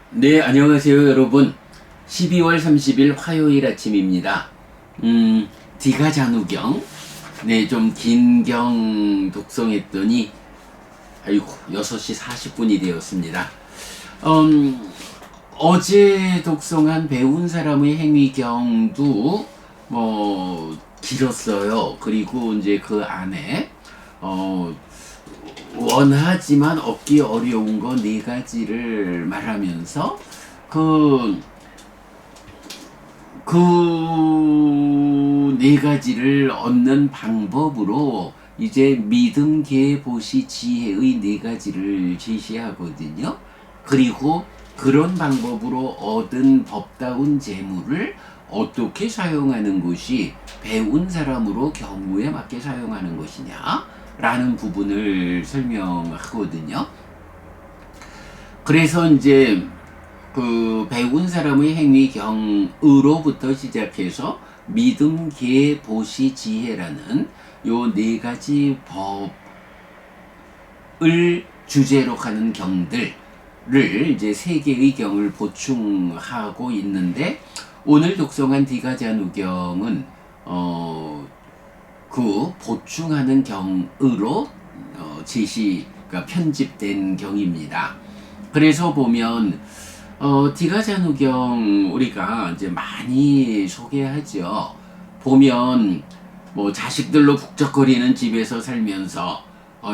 네, 안녕하세요, 여러분. 12월 30일 화요일 아침입니다. 디가자누경. 네, 좀 긴 경 독송했더니, 아이고, 6시 40분이 되었습니다. 어제 독송한 배운 사람의 행위경도, 길었어요. 그리고 이제 그 안에, 어, 원하지만 얻기 어려운 거 네 가지를 말하면서 그 네 가지를 얻는 방법으로 이제 믿음, 계, 보시, 지혜의 네 가지를 제시하거든요. 그리고 그런 방법으로 얻은 법다운 재물을 어떻게 사용하는 것이 배운 사람으로 경우에 맞게 사용하는 것이냐 라는 부분을 설명하거든요. 그래서 이제 그 배운 사람의 행위경으로부터 시작해서 믿음, 계, 보시, 지혜라는 요 네 가지 법을 주제로 하는 경들을 이제 세 개의 경을 보충하고 있는데, 오늘 독송한 디가자누경은 그 보충하는 경으로 제시가 편집된 경입니다. 그래서 보면 디가자누경 우리가 이제 많이 소개하죠. 보면 뭐 자식들로 북적거리는 집에서 살면서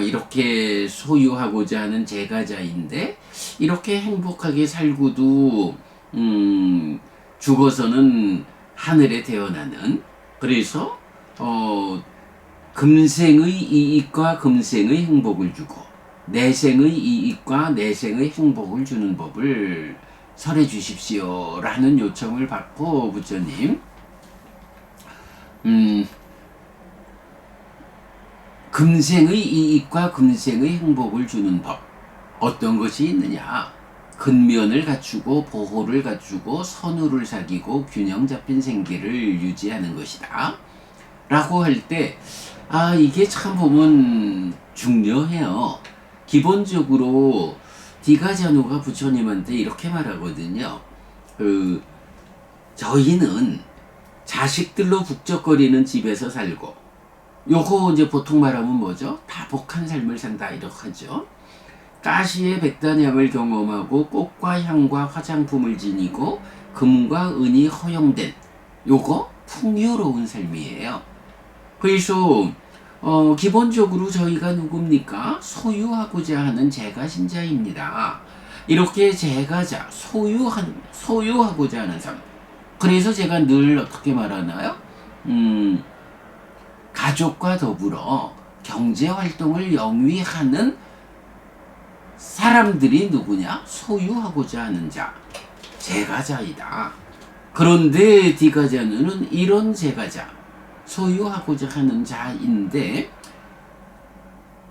이렇게 소유하고자 하는 제가자인데, 이렇게 행복하게 살고도 죽어서는 하늘에 태어나는, 그래서 금생의 이익과 금생의 행복을 주고 내생의 이익과 내생의 행복을 주는 법을 설해 주십시오 라는 요청을 받고 부처님 금생의 이익과 금생의 행복을 주는 법, 어떤 것이 있느냐? 근면을 갖추고 보호를 갖추고 선우를 사귀고 균형 잡힌 생계를 유지하는 것이다 라고 할 때, 이게 참 보면 중요해요. 기본적으로 디가자누가 부처님한테 이렇게 말하거든요. 저희는 자식들로 북적거리는 집에서 살고, 요거 이제 보통 말하면 뭐죠? 다복한 삶을 산다 이렇게 하죠. 가시의 백단향을 경험하고 꽃과 향과 화장품을 지니고 금과 은이 허용된 요거 풍요로운 삶이에요. 그래서 기본적으로 저희가 누굽니까? 소유하고자 하는 제가신자입니다. 이렇게 제가자, 소유하고자 하는 삶. 그래서 제가 늘 어떻게 말하나요? 가족과 더불어 경제활동을 영위하는 사람들이 누구냐? 소유하고자 하는 자, 제가자이다. 그런데 디가자누는 이런 제가자, 소유하고자 하는 자인데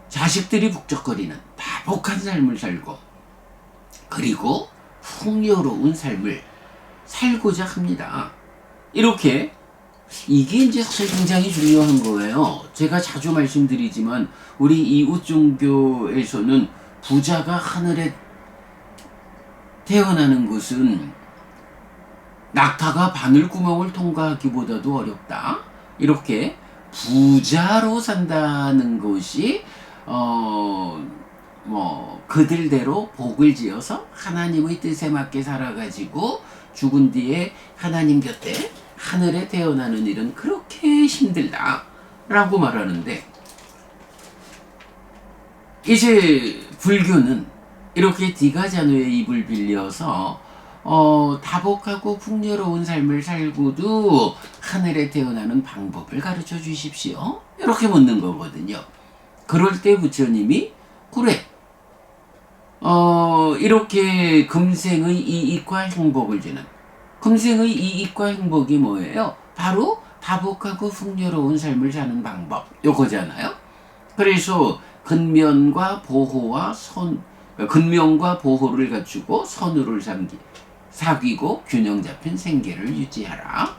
자식들이 북적거리는 다복한 삶을 살고, 그리고 풍요로운 삶을 살고자 합니다. 이렇게, 이게 이제 사실 굉장히 중요한 거예요. 제가 자주 말씀드리지만 우리 이웃 종교에서는 부자가 하늘에 태어나는 것은 낙타가 바늘구멍을 통과하기보다도 어렵다. 이렇게 부자로 산다는 것이 그들대로 복을 지어서 하나님의 뜻에 맞게 살아가지고 죽은 뒤에 하나님 곁에 하늘에 태어나는 일은 그렇게 힘들다 라고 말하는데, 이제 불교는 이렇게 디가자누의 입을 빌려서 다복하고 풍요로운 삶을 살고도 하늘에 태어나는 방법을 가르쳐 주십시오 이렇게 묻는 거거든요. 그럴 때 부처님이 그래, 이렇게 금생의 이익과 행복을 주는, 금생의 이익과 행복이 뭐예요? 바로 다복하고 풍요로운 삶을 사는 방법, 요거잖아요. 그래서 근면과 보호를 갖추고 선우를 사귀고 균형 잡힌 생계를 유지하라.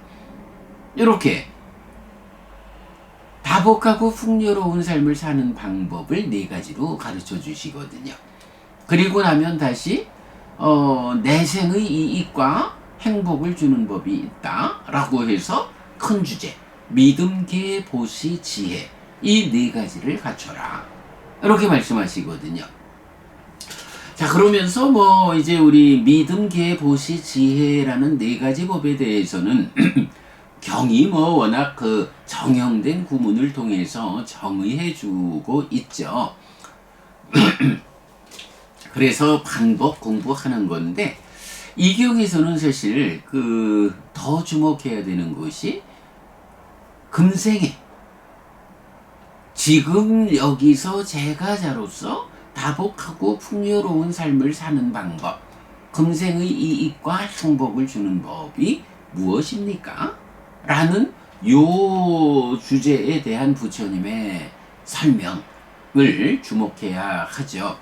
이렇게 다복하고 풍요로운 삶을 사는 방법을 네 가지로 가르쳐 주시거든요. 그리고 나면 다시 내생의 이익과 행복을 주는 법이 있다라고 해서 큰 주제 믿음, 계, 보시, 지혜 이 네 가지를 갖춰라 이렇게 말씀하시거든요. 자, 그러면서 뭐 이제 우리 믿음, 계, 보시, 지혜라는 네 가지 법에 대해서는 경이 뭐 워낙 그 정형된 구문을 통해서 정의해주고 있죠. 그래서 반복 공부하는 건데 이 경에서는 사실 그 더 주목해야 되는 것이 금생에 지금 여기서 제가자로서 다복하고 풍요로운 삶을 사는 방법, 금생의 이익과 행복을 주는 법이 무엇입니까? 라는 요 주제에 대한 부처님의 설명을 주목해야 하죠.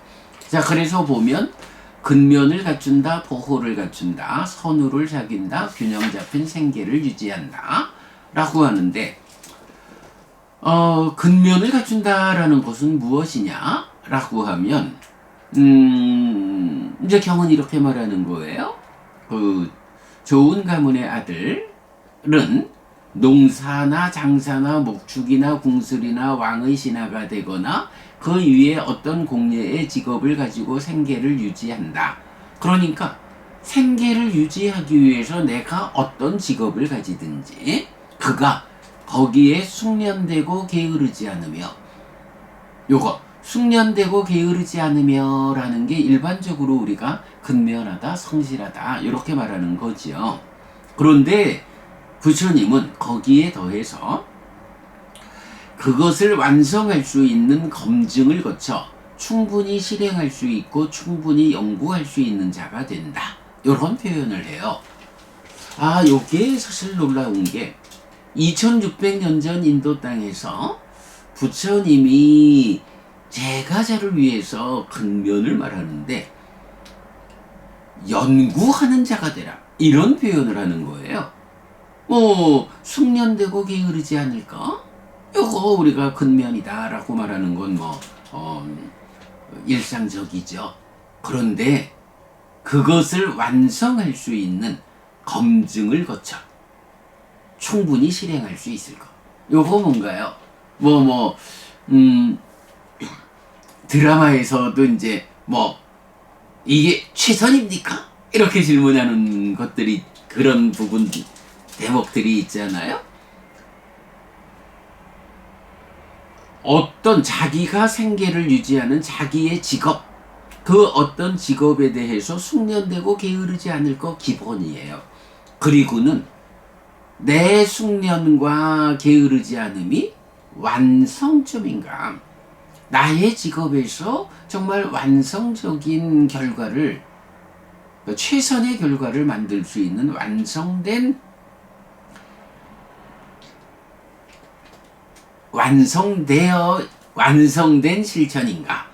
자, 그래서 보면 근면을 갖춘다, 보호를 갖춘다, 선우를 사귄다, 균형 잡힌 생계를 유지한다 라고 하는데 근면을 갖춘다라는 것은 무엇이냐 라고 하면 이제 경은 이렇게 말하는 거예요. 그 좋은 가문의 아들은 농사나 장사나 목축이나 궁술이나 왕의 신하가 되거나 그 위에 어떤 공예의 직업을 가지고 생계를 유지한다. 그러니까 생계를 유지하기 위해서 내가 어떤 직업을 가지든지 그가 거기에 숙련되고 게으르지 않으며, 요거 숙련되고 게으르지 않으며 라는 게 일반적으로 우리가 근면하다, 성실하다 이렇게 말하는 거지요. 그런데 부처님은 거기에 더해서 그것을 완성할 수 있는 검증을 거쳐 충분히 실행할 수 있고 충분히 연구할 수 있는 자가 된다. 이런 표현을 해요. 아, 요게 사실 놀라운 게 2600년 전 인도 땅에서 부처님이 제가자를 위해서 근면을 말하는데 연구하는 자가 되라 이런 표현을 하는 거예요. 뭐 숙련되고 게으르지 않을까? 요거 우리가 근면이다 라고 말하는 건 뭐 일상적이죠. 그런데 그것을 완성할 수 있는 검증을 거쳐 충분히 실행할 수 있을까? 요거 뭔가요? 드라마에서도 이제 이게 최선입니까? 이렇게 질문하는 것들이 그런 부분 대목들이 있잖아요. 어떤 자기가 생계를 유지하는 자기의 직업, 그 어떤 직업에 대해서 숙련되고 게으르지 않을 거 기본이에요. 그리고는 내 숙련과 게으르지 않음이 완성점인가? 나의 직업에서 정말 완성적인 결과를, 최선의 결과를 만들 수 있는 완성된 실천인가?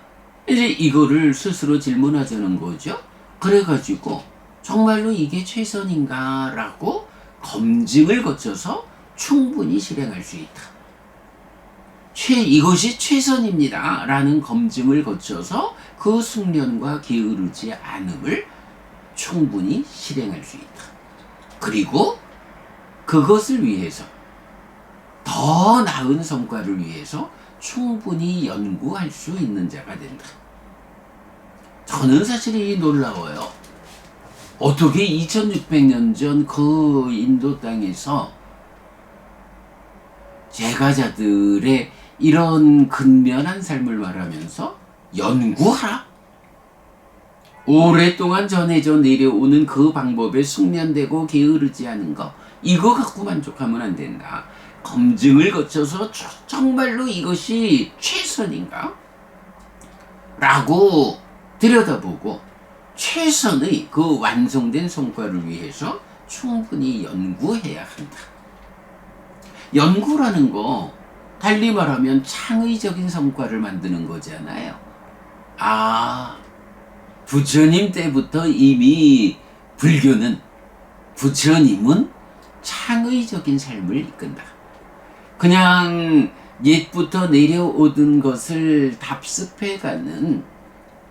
이제 이거를 스스로 질문하자는 거죠. 그래가지고 정말로 이게 최선인가? 라고 검증을 거쳐서 충분히 실행할 수 있다. 이것이 최선입니다. 라는 검증을 거쳐서 그 숙련과 게으르지 않음을 충분히 실행할 수 있다. 그리고 그것을 위해서 더 나은 성과를 위해서 충분히 연구할 수 있는 자가 된다. 저는 사실 이 놀라워요. 어떻게 2600년 전 그 인도 땅에서 제가자들의 이런 근면한 삶을 말하면서 연구하라? 오랫동안 전해져 내려오는 그 방법에 숙련되고 게으르지 않은 거, 이거 갖고 만족하면 안 된다. 검증을 거쳐서 정말로 이것이 최선인가? 라고 들여다보고 최선의 그 완성된 성과를 위해서 충분히 연구해야 한다. 연구라는 거 달리 말하면 창의적인 성과를 만드는 거잖아요. 부처님 때부터 이미 부처님은 창의적인 삶을 이끈다. 그냥 옛부터 내려오던 것을 답습해가는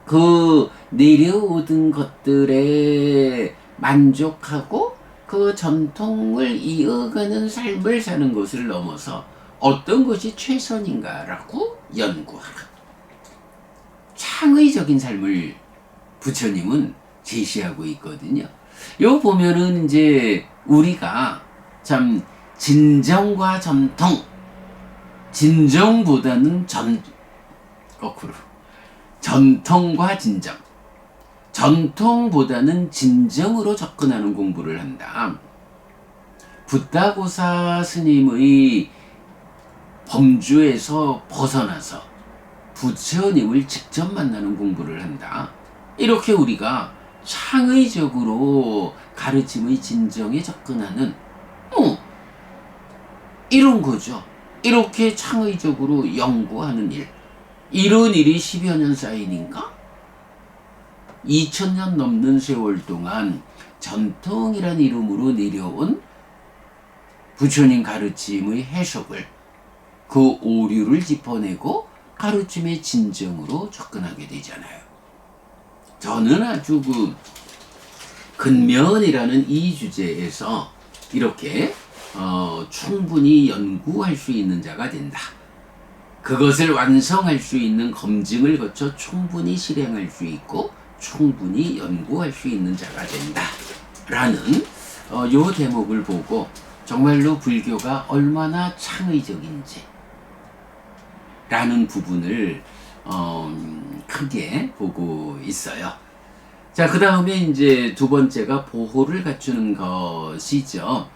그 내려오던 것들에 만족하고 그 전통을 이어가는 삶을 사는 것을 넘어서 어떤 것이 최선인가라고 연구하라. 창의적인 삶을 부처님은 제시하고 있거든요. 요 보면은 이제 우리가 참 진정과 전통, 진정보다는 거꾸로 전통과 진정, 전통보다는 진정으로 접근하는 공부를 한다. 붓다고사 스님의 범주에서 벗어나서 부처님을 직접 만나는 공부를 한다. 이렇게 우리가 창의적으로 가르침의 진정에 접근하는 이런 거죠. 이렇게 창의적으로 연구하는 일. 이런 일이 10여 년 쌓이니까 2000년 넘는 세월 동안 전통이란 이름으로 내려온 부처님 가르침의 해석을, 그 오류를 짚어내고 가르침의 진정으로 접근하게 되잖아요. 저는 아주 근면이라는 이 주제에서 이렇게 충분히 연구할 수 있는 자가 된다. 그것을 완성할 수 있는 검증을 거쳐 충분히 실행할 수 있고 충분히 연구할 수 있는 자가 된다. 라는 요 대목을 보고 정말로 불교가 얼마나 창의적인지 라는 부분을 크게 보고 있어요. 자, 그 다음에 이제 두 번째가 보호를 갖추는 것이죠.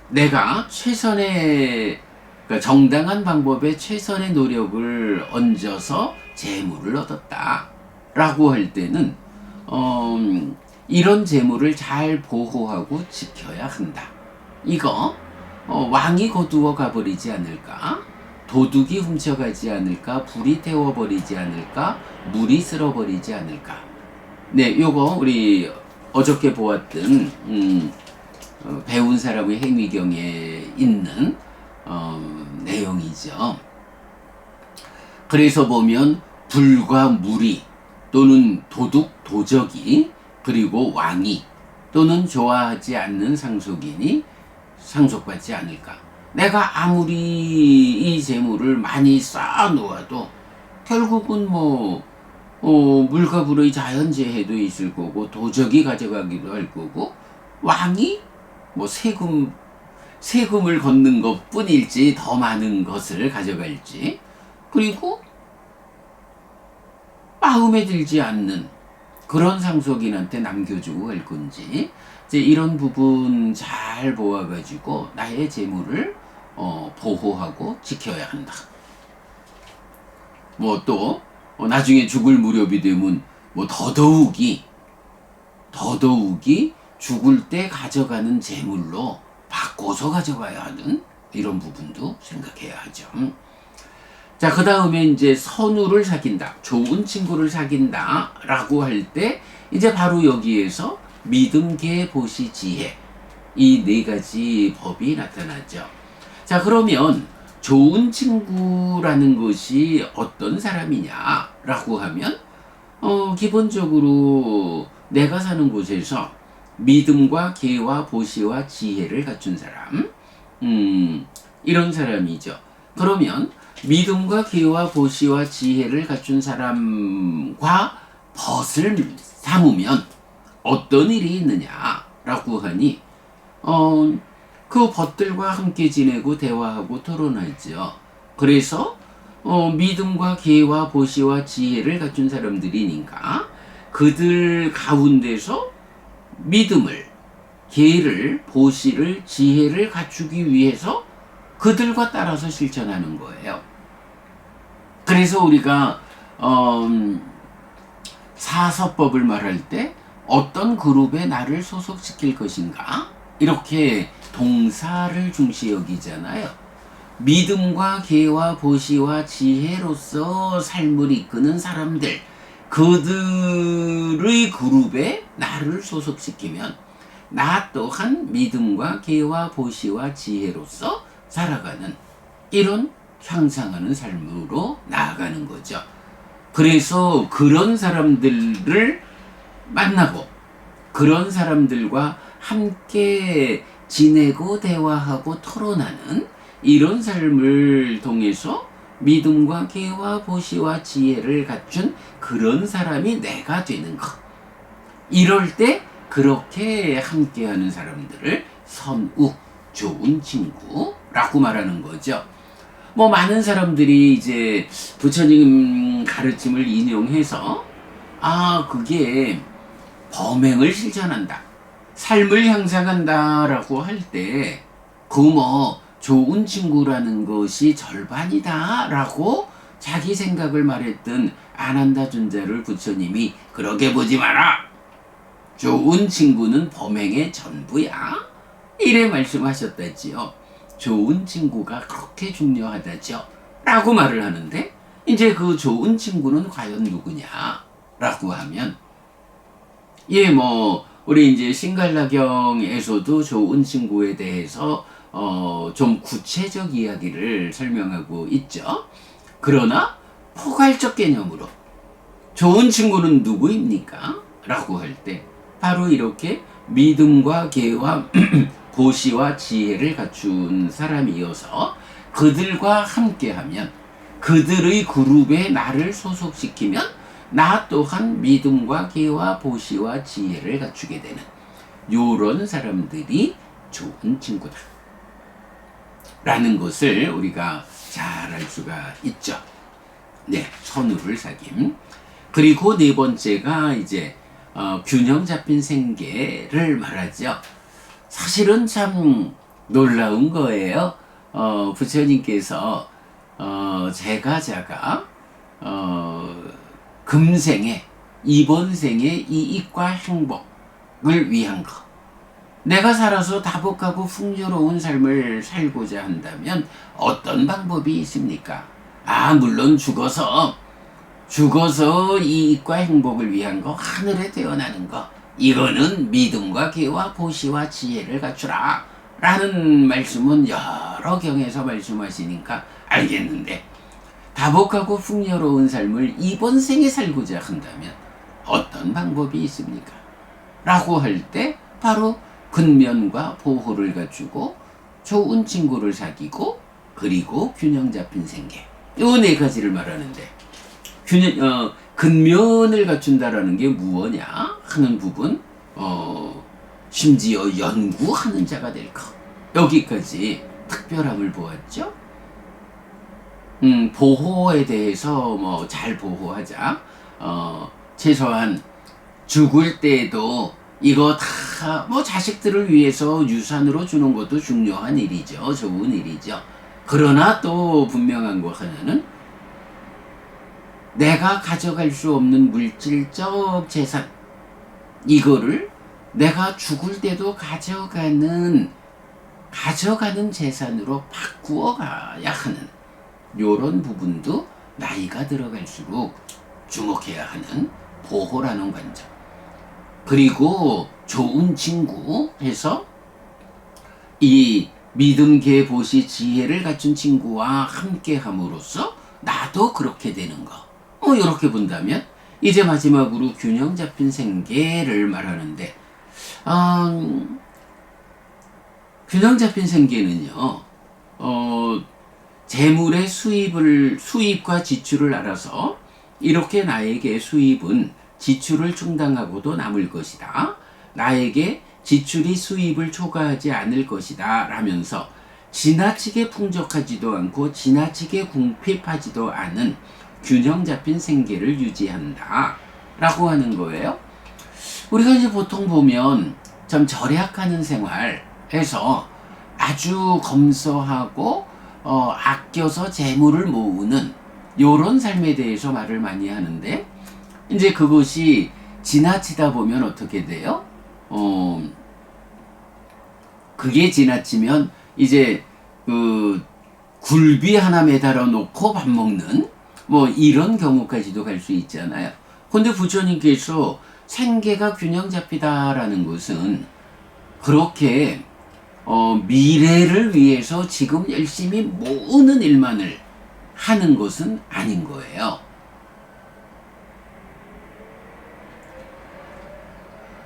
내가 최선의, 그러니까 정당한 방법에 최선의 노력을 얹어서 재물을 얻었다 라고 할 때는 이런 재물을 잘 보호하고 지켜야 한다. 이거 왕이 거두어 가버리지 않을까, 도둑이 훔쳐가지 않을까, 불이 태워버리지 않을까, 물이 쓸어버리지 않을까. 네, 요거 우리 어저께 보았던 배운 사람의 행위경에 있는 내용이죠. 그래서 보면 불과 무리 또는 도둑, 도적이, 그리고 왕이 또는 좋아하지 않는 상속인이 상속받지 않을까. 내가 아무리 이 재물을 많이 쌓아놓아도 결국은 물과 불의 자연재해도 있을 거고, 도적이 가져가기도 할 거고, 왕이 세금을 걷는 것 뿐일지 더 많은 것을 가져갈지, 그리고 마음에 들지 않는 그런 상속인한테 남겨주고 갈 건지, 이제 이런 부분 잘 보아가지고 나의 재물을 보호하고 지켜야 한다. 또 나중에 죽을 무렵이 되면 더더욱이 죽을 때 가져가는 재물로 바꿔서 가져가야 하는 이런 부분도 생각해야 하죠. 자, 그 다음에 이제 선우를 사귄다, 좋은 친구를 사귄다 라고 할 때 이제 바로 여기에서 믿음, 계, 보시, 지혜, 이 네 가지 법이 나타나죠. 자, 그러면 좋은 친구라는 것이 어떤 사람이냐 라고 하면 기본적으로 내가 사는 곳에서 믿음과 계와 보시와 지혜를 갖춘 사람, 이런 사람이죠. 그러면 믿음과 계와 보시와 지혜를 갖춘 사람과 벗을 삼으면 어떤 일이 있느냐라고 하니 그 벗들과 함께 지내고 대화하고 토론하죠. 그래서 믿음과 계와 보시와 지혜를 갖춘 사람들이니까 그들 가운데서 믿음을, 계를, 보시를, 지혜를 갖추기 위해서 그들과 따라서 실천하는 거예요. 그래서 우리가 사서법을 말할 때 어떤 그룹에 나를 소속시킬 것인가, 이렇게 동사를 중시 여기잖아요. 믿음과 계와 보시와 지혜로서 삶을 이끄는 사람들, 그들의 그룹에 나를 소속시키면 나 또한 믿음과 계와 보시와 지혜로서 살아가는 이런 향상하는 삶으로 나아가는 거죠. 그래서 그런 사람들을 만나고 그런 사람들과 함께 지내고 대화하고 토론하는 이런 삶을 통해서 믿음과 기회와 보시와 지혜를 갖춘 그런 사람이 내가 되는 것. 이럴 때 그렇게 함께하는 사람들을 선우, 좋은 친구라고 말하는 거죠. 뭐 많은 사람들이 이제 부처님 가르침을 인용해서 그게 범행을 실천한다, 삶을 향상한다라고 할 때 그 뭐 좋은 친구라는 것이 절반이다라고 자기 생각을 말했던 아난다 존자를 부처님이 그렇게 보지 마라. 좋은 친구는 범행의 전부야. 이래 말씀하셨다지요. 좋은 친구가 그렇게 중요하다죠. 라고 말을 하는데 이제 그 좋은 친구는 과연 누구냐? 라고 하면 우리 이제 신갈라경에서도 좋은 친구에 대해서 좀 구체적 이야기를 설명하고 있죠. 그러나 포괄적 개념으로 좋은 친구는 누구입니까? 라고 할 때 바로 이렇게 믿음과 계와 보시와 지혜를 갖춘 사람이어서 그들과 함께하면 그들의 그룹에 나를 소속시키면 나 또한 믿음과 계와 보시와 지혜를 갖추게 되는 요런 사람들이 좋은 친구다 라는 것을 우리가 잘 알 수가 있죠. 네, 선우를 사귐. 그리고 네 번째가 이제 균형 잡힌 생계를 말하죠. 사실은 참 놀라운 거예요. 부처님께서 제가자가 금생에 이번 생의 이익과 행복을 위한 것, 내가 살아서 다복하고 풍요로운 삶을 살고자 한다면 어떤 방법이 있습니까? 물론 죽어서 이익과 행복을 위한 거, 하늘에 태어나는 거, 이거는 믿음과 기와 보시와 지혜를 갖추라 라는 말씀은 여러 경에서 말씀하시니까 알겠는데, 다복하고 풍요로운 삶을 이번 생에 살고자 한다면 어떤 방법이 있습니까? 라고 할 때 바로 근면과 보호를 갖추고 좋은 친구를 사귀고 그리고 균형 잡힌 생계, 요 네 가지를 말하는데, 근면을 갖춘다라는 게 무엇냐 하는 부분, 심지어 연구하는 자가 될 것, 여기까지 특별함을 보았죠. 보호에 대해서 잘 보호하자. 최소한 죽을 때도 이거 다 자식들을 위해서 유산으로 주는 것도 중요한 일이죠. 좋은 일이죠. 그러나 또 분명한 거 하나는 내가 가져갈 수 없는 물질적 재산, 이거를 내가 죽을 때도 가져가는 재산으로 바꾸어 가야 하는 요런 부분도 나이가 들어갈수록 주목해야 하는 보호라는 관점. 그리고 좋은 친구 해서 이 믿음, 계, 보시, 지혜를 갖춘 친구와 함께 함으로써 나도 그렇게 되는 거. 이렇게 본다면 이제 마지막으로 균형 잡힌 생계를 말하는데, 균형 잡힌 생계는요, 재물의 수입과 지출을 알아서 이렇게 나에게 수입은 지출을 충당하고도 남을 것이다, 나에게 지출이 수입을 초과하지 않을 것이다 라면서 지나치게 풍족하지도 않고 지나치게 궁핍하지도 않은 균형 잡힌 생계를 유지한다 라고 하는 거예요. 우리가 이제 보통 보면 좀 절약하는 생활에서 아주 검소하고 아껴서 재물을 모으는 요런 삶에 대해서 말을 많이 하는데, 이제 그것이 지나치다 보면 어떻게 돼요? 그게 지나치면 이제 굴비 하나 매달아 놓고 밥 먹는 이런 경우까지도 갈 수 있잖아요. 근데 부처님께서 생계가 균형 잡히다라는 것은 그렇게 미래를 위해서 지금 열심히 모으는 일만을 하는 것은 아닌 거예요.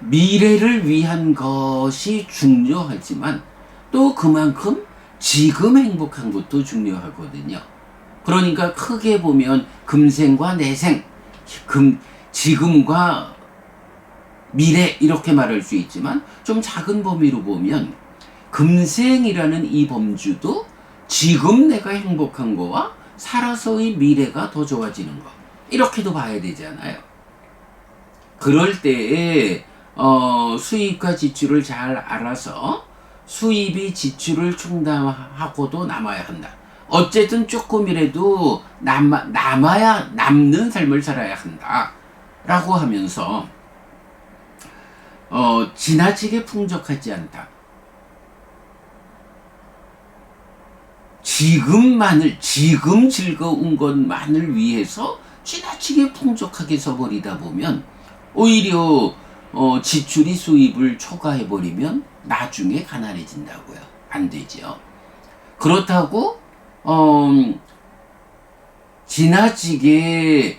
미래를 위한 것이 중요하지만 또 그만큼 지금 행복한 것도 중요하거든요. 그러니까 크게 보면 금생과 내생, 지금과 미래 이렇게 말할 수 있지만 좀 작은 범위로 보면 금생이라는 이 범주도 지금 내가 행복한 거와 살아서의 미래가 더 좋아지는 거 이렇게도 봐야 되잖아요. 그럴 때에 수입과 지출을 잘 알아서 수입이 지출을 충당하고도 남아야 한다. 어쨌든 조금이라도 남는 삶을 살아야 한다. 라고 하면서 지나치게 풍족하지 않다. 지금 즐거운 것만을 위해서 지나치게 풍족하게 써버리다 보면 오히려 지출이 수입을 초과해버리면 나중에 가난해진다고요. 안 되죠. 그렇다고 지나치게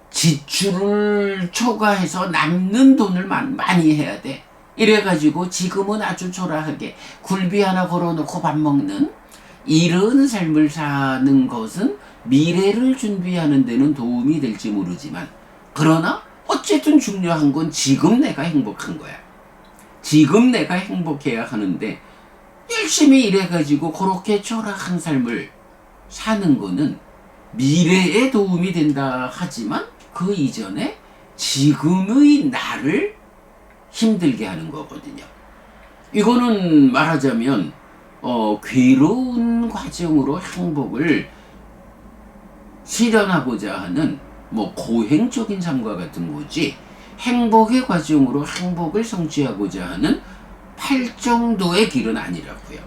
지출을 초과해서 남는 돈을 많이 해야 돼. 이래가지고 지금은 아주 초라하게 굴비 하나 걸어놓고 밥 먹는 이런 삶을 사는 것은 미래를 준비하는 데는 도움이 될지 모르지만 그러나 어쨌든 중요한 건 지금 내가 행복한 거야. 지금 내가 행복해야 하는데 열심히 일해가지고 그렇게 초라한 삶을 사는 거는 미래에 도움이 된다 하지만 그 이전에 지금의 나를 힘들게 하는 거거든요. 이거는 말하자면 괴로운 과정으로 행복을 실현하고자 하는 고행적인 삶과 같은 거지 행복의 과정으로 행복을 성취하고자 하는 팔정도의 길은 아니라고요.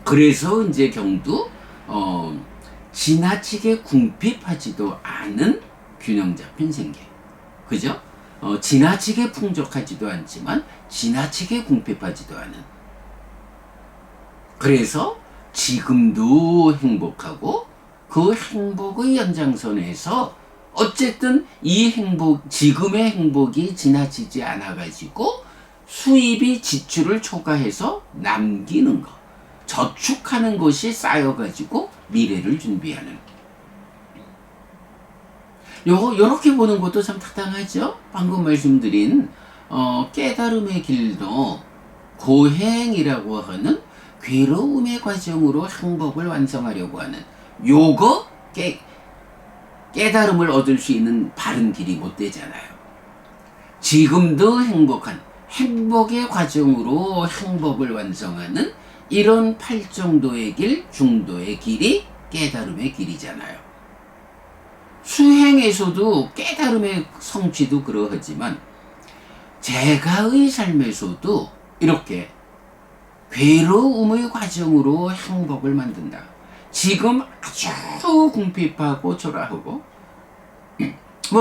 그래서 이제 경도 지나치게 궁핍하지도 않은 균형 잡힌 생계. 그죠? 지나치게 풍족하지도 않지만 지나치게 궁핍하지도 않은. 그래서 지금도 행복하고 그 행복의 연장선에서 어쨌든 지금의 행복이 지나치지 않아가지고 수입이 지출을 초과해서 남기는 것, 저축하는 것이 쌓여가지고 미래를 준비하는. 요렇게 보는 것도 참 타당하죠? 방금 말씀드린 깨달음의 길도 고행이라고 하는 괴로움의 과정으로 행복을 완성하려고 하는 요거 깨달음을 얻을 수 있는 바른 길이 못 되잖아요. 지금도 행복의 과정으로 행복을 완성하는 이런 팔정도의 길, 중도의 길이 깨달음의 길이잖아요. 수행에서도 깨달음의 성취도 그러하지만 제가의 삶에서도 이렇게 괴로움의 과정으로 행복을 만든다. 지금 아주 궁핍하고 초라하고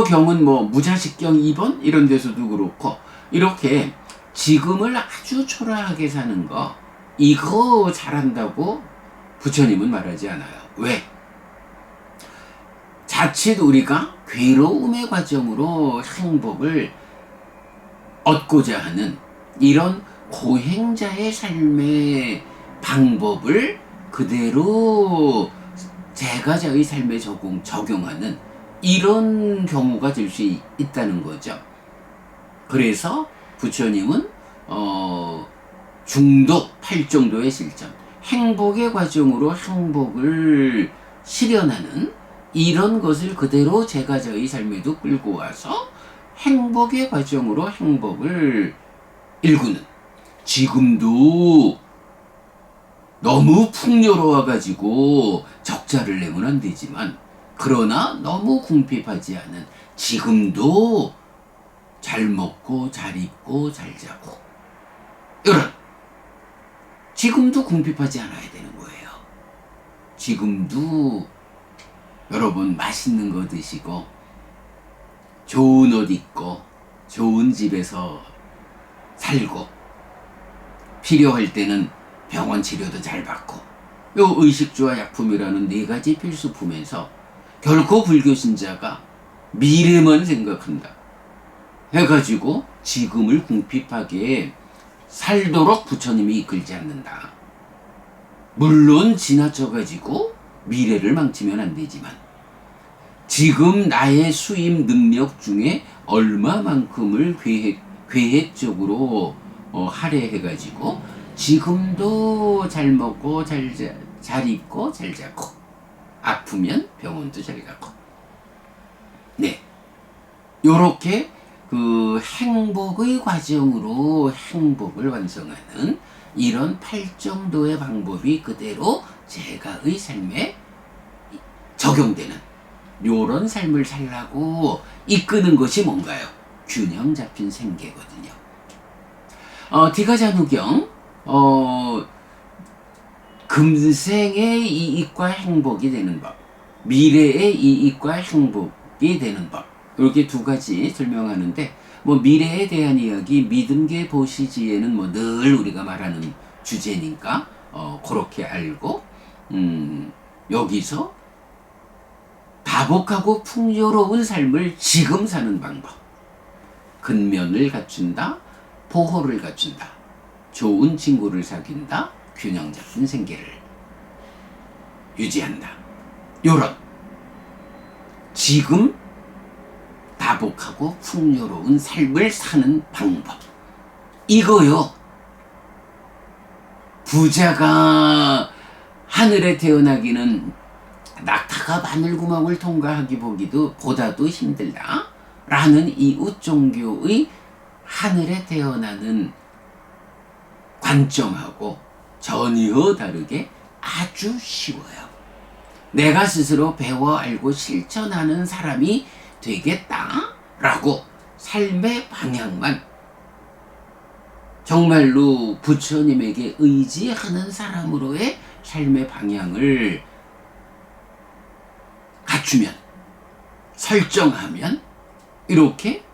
경은 무자식경 2번 이런 데서도 그렇고 이렇게 지금을 아주 초라하게 사는 거 이거 잘한다고 부처님은 말하지 않아요. 왜? 자칫 우리가 괴로움의 과정으로 행복을 얻고자 하는 이런 고행자의 삶의 방법을 그대로 제가자의 삶에 적용하는 이런 경우가 될 수 있다는 거죠. 그래서 부처님은 중독 8정도의 실천, 행복의 과정으로 행복을 실현하는 이런 것을 그대로 제가자의 삶에도 끌고 와서 행복의 과정으로 행복을 일구는. 지금도 너무 풍요로워가지고 적자를 내면 안 되지만 그러나 너무 궁핍하지 않은 지금도 잘 먹고 잘 입고 잘 자고 이런 지금도 궁핍하지 않아야 되는 거예요. 지금도 여러분 맛있는 거 드시고 좋은 옷 입고 좋은 집에서 살고 필요할 때는 병원 치료도 잘 받고 요 의식주와 약품이라는 네 가지 필수품에서 결코 불교 신자가 미래만 생각한다 해가지고 지금을 궁핍하게 살도록 부처님이 이끌지 않는다. 물론 지나쳐가지고 미래를 망치면 안 되지만 지금 나의 수입 능력 중에 얼마만큼을 계획적으로 할애해가지고 지금도 잘 먹고 잘 입고 잘 자고 아프면 병원도 잘 가고 네 요렇게 그 행복의 과정으로 행복을 완성하는 이런 팔정도의 방법이 그대로 제가의 삶에 적용되는 요런 삶을 살라고 이끄는 것이 뭔가요? 균형 잡힌 생계거든요. 디가자누경 금생의 이익과 행복이 되는 법, 미래의 이익과 행복이 되는 법 이렇게 두 가지 설명하는데 뭐 미래에 대한 이야기 믿음계 보시지에는 뭐 늘 우리가 말하는 주제니까 그렇게 알고 여기서 다복하고 풍요로운 삶을 지금 사는 방법 근면을 갖춘다 보호를 갖춘다 좋은 친구를 사귄다 균형 잡힌 생계를 유지한다 요런 지금 다복하고 풍요로운 삶을 사는 방법 이거요. 부자가 하늘에 태어나기는 낙타가 바늘구멍을 통과하기 보다도 힘들다 라는 이웃 종교의 하늘에 태어나는 관점하고 전혀 다르게 아주 쉬워요. 내가 스스로 배워 알고 실천하는 사람이 되겠다라고 삶의 방향만 정말로 부처님에게 의지하는 사람으로의 삶의 방향을 갖추면 설정하면 이렇게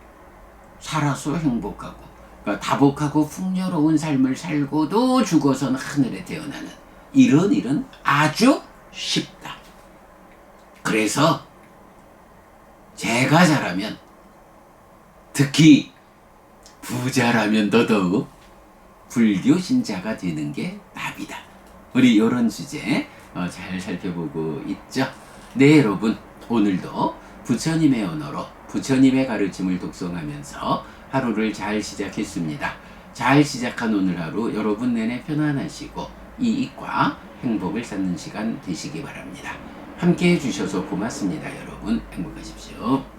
살아서 행복하고 그러니까 다복하고 풍요로운 삶을 살고도 죽어서는 하늘에 태어나는 이런 일은 아주 쉽다. 그래서 제가 잘하면 특히 부자라면 더더욱 불교 신자가 되는 게 답이다. 우리 이런 주제 잘 살펴보고 있죠. 네 여러분 오늘도 부처님의 언어로 부처님의 가르침을 독송하면서 하루를 잘 시작했습니다. 잘 시작한 오늘 하루 여러분 내내 편안하시고 이익과 행복을 쌓는 시간 되시기 바랍니다. 함께 해주셔서 고맙습니다. 여러분 행복하십시오.